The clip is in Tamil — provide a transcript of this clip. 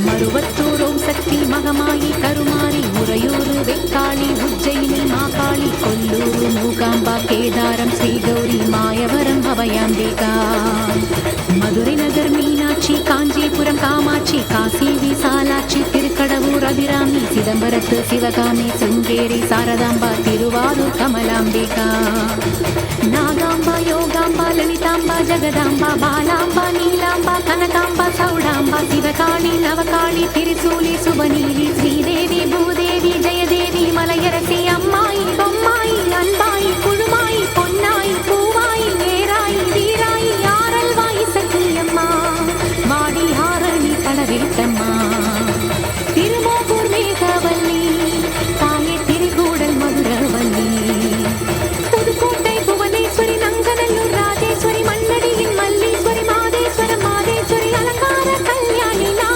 மருவத்தூர் ஓம் சக்தி மகமாயி கருமாரி உறையூர் வெக்காளி உஜ்ஜயினி மாகாளி கொல்லூர் மூகாம்பா கேதாரம் ஸ்ரீகௌரி மாயவரம் அபயாம்பிகா மதுரை நகர் மீனாட்சி காஞ்சிபுரம் காமாட்சி காசி விசாலாட்சி திருக்கடவூர் அபிராமி சிதம்பரத்து சிவகாமி சுங்கேரி சாரதாம்பா திருவாரூர் கமலாம்பிகா நாகாம்பா யோகாம்பா லலிதாம்பா ஜெகதாம்பா பாலாம்பா நீலாம்பா கனகாம்பா சௌடாம்பா சிவகாளி நவகாளி திரிசூலி சுபநீலி ஸ்ரீதேவி பூதேவி ஜெயதேவி மலையரசி அம்மாயி பொம்மாயி அன்பாயி குழுமாயி பொன்னாயி பூவாயி நேராயி வீராயி ஆரல்வாயி சக்தியம்மா வாடி ஆரணி படவேட்டம்மா